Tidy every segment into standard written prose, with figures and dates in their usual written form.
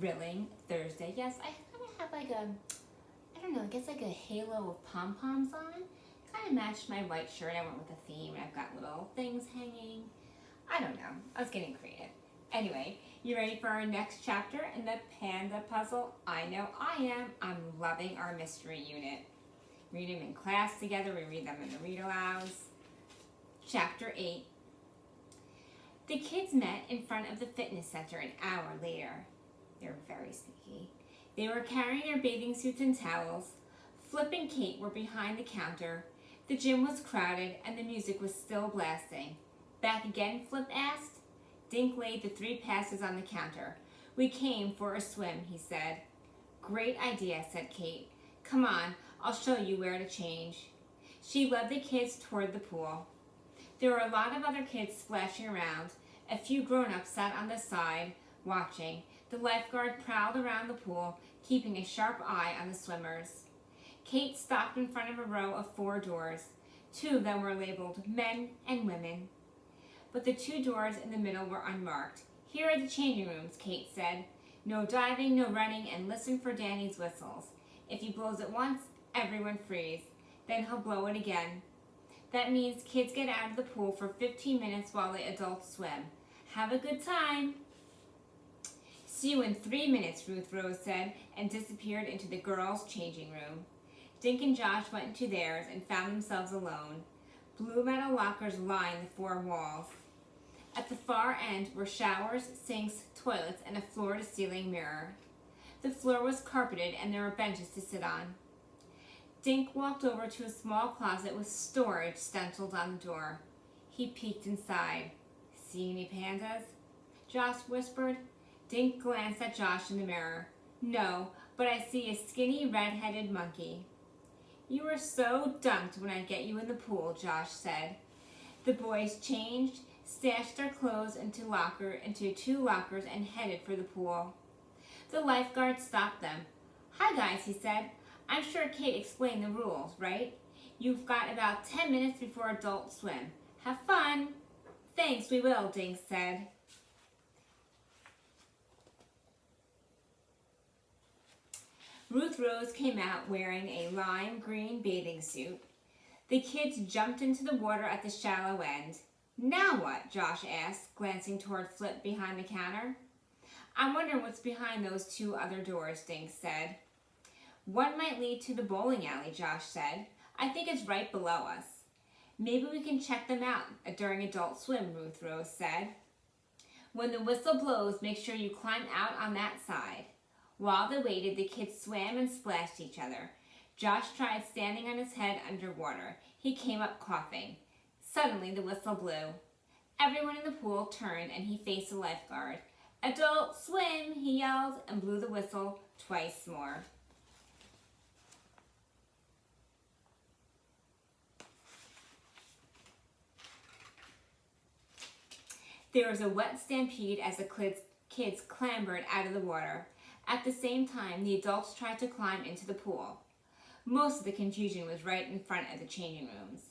Thrilling Thursday. Yes, I kind of have like a, I don't know, I guess like a halo of pom-poms on. Kind of matched my white shirt. I went with a theme and I've got little things hanging. I don't know. I was getting creative. Anyway, you ready for our next chapter in the Panda Puzzle? I know I am. I'm loving our mystery unit. Read them in class together. We read them in the read alouds. Chapter 8. The kids met in front of the fitness center an hour later. They were very sneaky. They were carrying their bathing suits and towels. Flip and Kate were behind the counter. The gym was crowded and the music was still blasting. Back again? Flip asked. Dink laid the 3 passes on the counter. We came for a swim, he said. Great idea, said Kate. Come on, I'll show you where to change. She led the kids toward the pool. There were a lot of other kids splashing around. A few grown-ups sat on the side, watching. The lifeguard prowled around the pool, keeping a sharp eye on the swimmers. Kate stopped in front of a row of 4 doors. 2 of them were labeled men and women. But the 2 doors in the middle were unmarked. Here are the changing rooms, Kate said. No diving, no running, and listen for Danny's whistles. If he blows it once, everyone freeze. Then he'll blow it again. That means kids get out of the pool for 15 minutes while the adults swim. Have a good time. See you in 3 minutes, Ruth Rose said, and disappeared into the girls' changing room. Dink and Josh went into theirs and found themselves alone. Blue metal lockers lined the 4 walls. At the far end were showers, sinks, toilets, and a floor-to-ceiling mirror. The floor was carpeted and there were benches to sit on. Dink walked over to a small closet with storage stenciled on the door. He peeked inside. See any pandas? Josh whispered. Dink glanced at Josh in the mirror. No, but I see a skinny red-headed monkey. You are so dunked when I get you in the pool, Josh said. The boys changed, stashed their clothes into 2 lockers and headed for the pool. The lifeguard stopped them. Hi guys, he said. I'm sure Kate explained the rules, right? You've got about 10 minutes before adult swim. Have fun. Thanks, we will, Dink said. Ruth Rose came out wearing a lime green bathing suit. The kids jumped into the water at the shallow end. Now what? Josh asked, glancing toward Flip behind the counter. I'm wondering what's behind those 2 other doors, Dink said. One might lead to the bowling alley, Josh said. I think it's right below us. Maybe we can check them out during adult swim, Ruth Rose said. When the whistle blows, make sure you climb out on that side. While they waited, the kids swam and splashed each other. Josh tried standing on his head underwater. He came up coughing. Suddenly, the whistle blew. Everyone in the pool turned and he faced the lifeguard. Adult swim, he yelled and blew the whistle twice more. There was a wet stampede as the kids clambered out of the water. At the same time, the adults tried to climb into the pool. Most of the confusion was right in front of the changing rooms.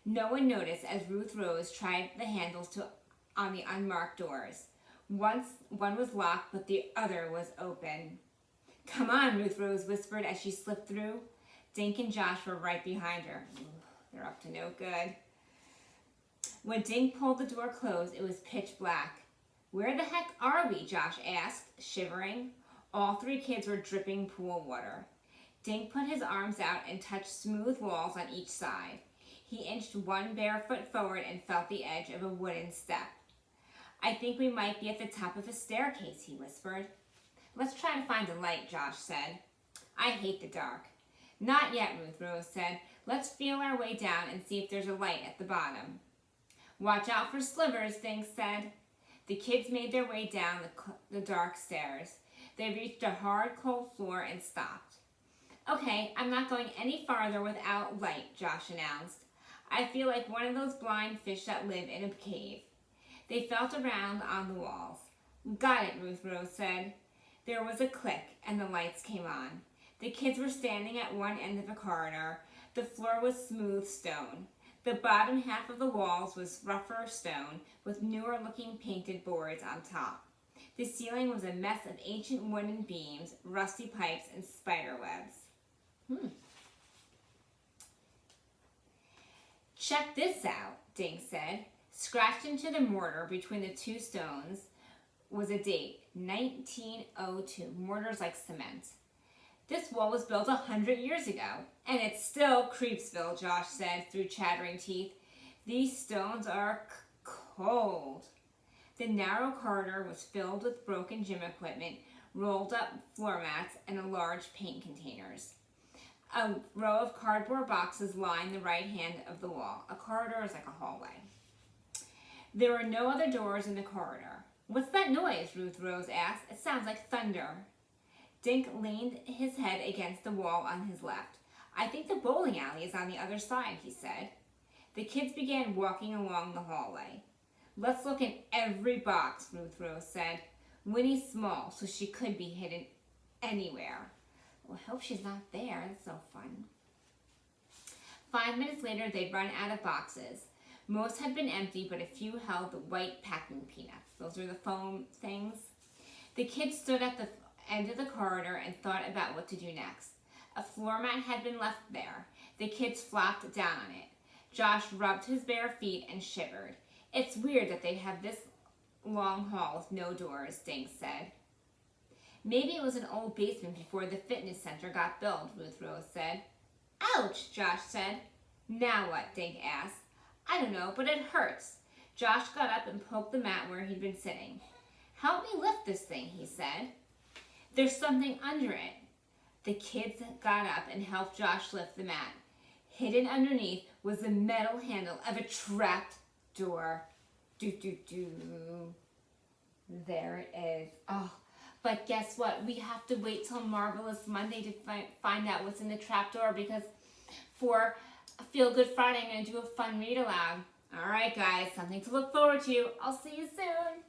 No one noticed as Ruth Rose tried the handles on the unmarked doors. One was locked, but the other was open. Come on, Ruth Rose whispered as she slipped through. Dink and Josh were right behind her. They're up to no good. When Dink pulled the door closed, it was pitch black. Where the heck are we? Josh asked, shivering. All 3 kids were dripping pool water. Dink put his arms out and touched smooth walls on each side. He inched 1 bare foot forward and felt the edge of a wooden step. I think we might be at the top of a staircase, he whispered. Let's try to find a light, Josh said. I hate the dark. Not yet, Ruth Rose said. Let's feel our way down and see if there's a light at the bottom. Watch out for slivers, Dink said. The kids made their way down the dark stairs. They reached a hard, cold floor and stopped. Okay, I'm not going any farther without light, Josh announced. I feel like one of those blind fish that live in a cave. They felt around on the walls. Got it, Ruth Rose said. There was a click and the lights came on. The kids were standing at one end of a corridor. The floor was smooth stone. The bottom half of the walls was rougher stone with newer looking painted boards on top. The ceiling was a mess of ancient wooden beams, rusty pipes, and spider webs. Check this out, Dink said. Scratched into the mortar between the two stones was a date, 1902. Mortar's like cement. This wall was built 100 years ago, and it's still Creepsville, Josh said through chattering teeth. These stones are cold. The narrow corridor was filled with broken gym equipment, rolled up floor mats, and large paint containers. A row of cardboard boxes lined the right hand of the wall. A corridor is like a hallway. There were no other doors in the corridor. What's that noise? Ruth Rose asked. It sounds like thunder. Dink leaned his head against the wall on his left. I think the bowling alley is on the other side, he said. The kids began walking along the hallway. Let's look in every box, Ruth Rose said. Winnie's small, so she could be hidden anywhere. Well, I hope she's not there. That's so fun. 5 minutes later, they'd run out of boxes. Most had been empty, but a few held the white packing peanuts. Those are the foam things. The kids stood at the end of the corridor and thought about what to do next. A floor mat had been left there. The kids flopped down on it. Josh rubbed his bare feet and shivered. It's weird that they have this long hall with no doors, Dink said. Maybe it was an old basement before the fitness center got built, Ruth Rose said. Ouch, Josh said. Now what? Dink asked. I don't know, but it hurts. Josh got up and poked the mat where he'd been sitting. Help me lift this thing, he said. There's something under it. The kids got up and helped Josh lift the mat. Hidden underneath was the metal handle of a trapped door. Do-do-do. There it is. Oh, but guess what? We have to wait till Marvelous Monday to find out what's in the trapdoor, because for Feel Good Friday, I'm going to do a fun read aloud. All right, guys, something to look forward to. I'll see you soon.